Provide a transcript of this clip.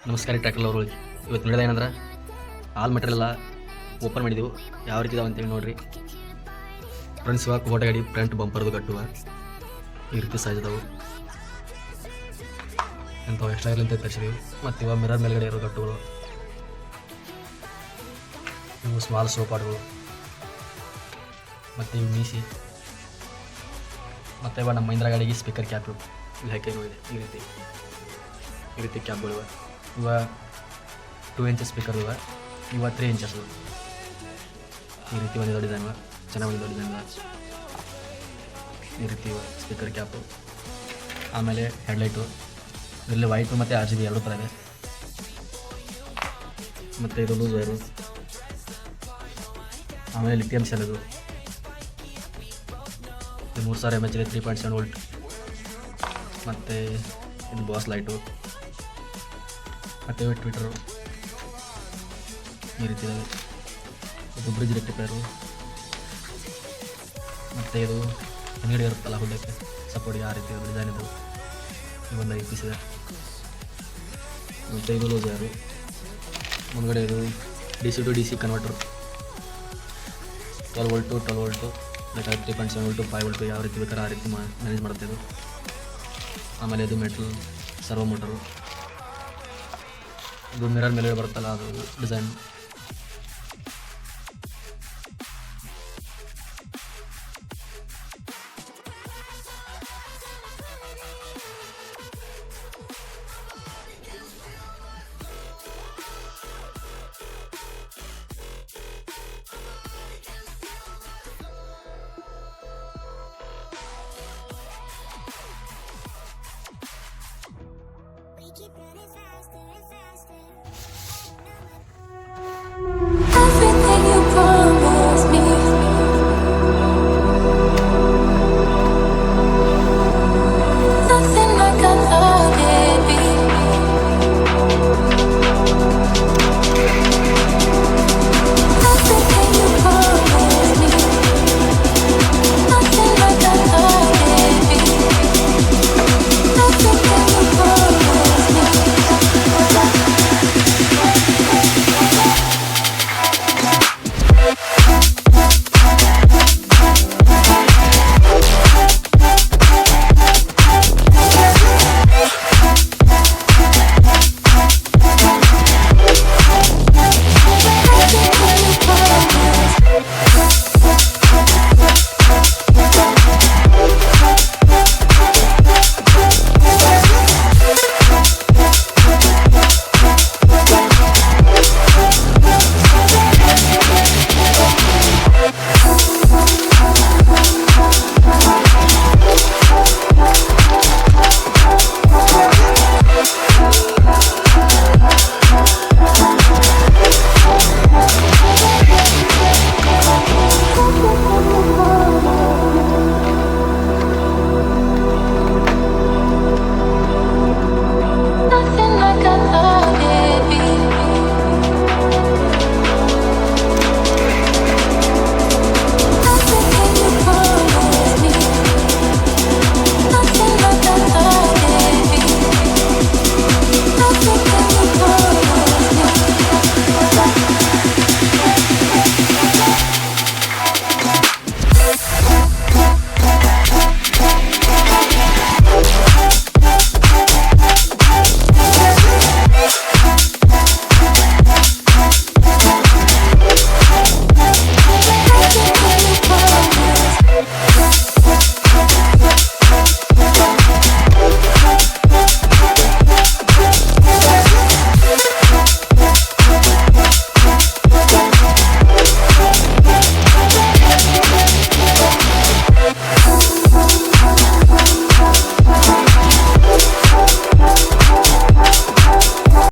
ನಮಸ್ಕಾರ ಟ್ರ್ಯಾಕ್ಟರ್ ಅವರು. ಇವತ್ತು ನೋಡಿದ ಏನಂದ್ರೆ ಆಲ್ ಮೆಟೀರಿಯಲ್ ಓಪನ್ ಮಾಡಿದೆವು. ಯಾವ ರೀತಿ ಇದಾವೆ ಅಂತೇಳಿ ನೋಡಿರಿ ಫ್ರೆಂಡ್ಸ್. ಇವಾಗ ಫೋಟೋ ಗಾಡಿ ಫ್ರಂಟ್ ಬಂಪರ್ದು ಕಟ್ಟುವ ಈ ರೀತಿ ಸೈಜ್ ಅದಾವು. ಎಂಥವು ಎಕ್ಸ್ಟ್ರಾ ಇರಲಿ ಅಂತ ತರಿಸಿದೀವಿ. ಮತ್ತು ಇವಾಗ ಮಿರರ್ ಮೇಲ್ಗಡೆ ಇರೋ ಕಟ್ಟುಗಳು, ಇವು ಸ್ಮಾಲ್ ಸೋಪಾಡುಗಳು, ಮತ್ತು ಇವು ಮೀಸಿ, ಮತ್ತು ಇವಾಗ ನಮ್ಮ ಮಹಿಂದ್ರ ಗಾಡಿಗೆ ಸ್ಪೀಕರ್ ಕ್ಯಾಪ್ ಇಲ್ಲಿ ಹಾಕಿ ನೋಡಿದೆ. ಈ ರೀತಿ ಕ್ಯಾಪ್ಗಳು ಇವ 2 ಇಂಚಸ್ ಸ್ಪೀಕರ್ ಇವ 3 ಇಂಚಸ್. ಈ ರೀತಿ ಒಂದು ಡಿಸೈನ್ ಚೆನ್ನಾಗಿ ಒಂದು ಡಿಸೈನ್ ಈ ರೀತಿ ಸ್ಪೀಕರ್ ಕ್ಯಾಪು. ಆಮೇಲೆ ಹೆಡ್ಲೈಟು ಇದರಲ್ಲಿ ವೈಟು ಮತ್ತು RGB ಎರಡು ಥರ ಇದೆ. ಮತ್ತು ಇದು ಲೂಸ್ ವೈರು. ಆಮೇಲೆ ಲಿಥಿಯಂ ಸೆಲ್ ಇದು 3000 mAh ಇದೆ, 3.7 ವೋಲ್ಟ್. ಮತ್ತು ಇದು ಬಾಸ್ ಲೈಟು, ಮತ್ತು ಟ್ವಿಟರು ಈ ರೀತಿ ಇದಾವೆ. ಇದು ಬ್ರಿಡ್ಜ್ ರೆಕ್ಟಿಫೈರು, ಮತ್ತು ಇದು ಹಿಂಗಡೆ ಇರುತ್ತಲ್ಲ ಹುಡ್ಡಕ್ಕೆ ಸಪೋರ್ಟ್ಗೆ ಆ ರೀತಿ ಡಿಸೈನ್ ಇದು. ಇವೊಂದು 5 ಪೀಸ್ ಇದೆ. ಮತ್ತು ಇದು ಲೂಸ್ ವೈರು. ಮುಂದ್ಗಡೆ ಇದು DC to DC converter 12 volt 12 volt ಬೇಕಾದ್ರೆ 3.7 ವೋಲ್ಟು 5 ವೋಲ್ಟು ಯಾವ ರೀತಿ ಬೇಕಾದ್ರೆ ಆ ರೀತಿ ಮ್ಯಾನೇಜ್ ಮಾಡುತ್ತೆ ಇದು. ಆಮೇಲೆ ಇದು ಮೆಟಲ್ ಸರ್ವೋ ಮೋಟರು. ಇದು ಮಿರರ್ ಮೇಲೆ ಬರುತ್ತಲ್ಲ ಅದು design. Keep running faster and faster.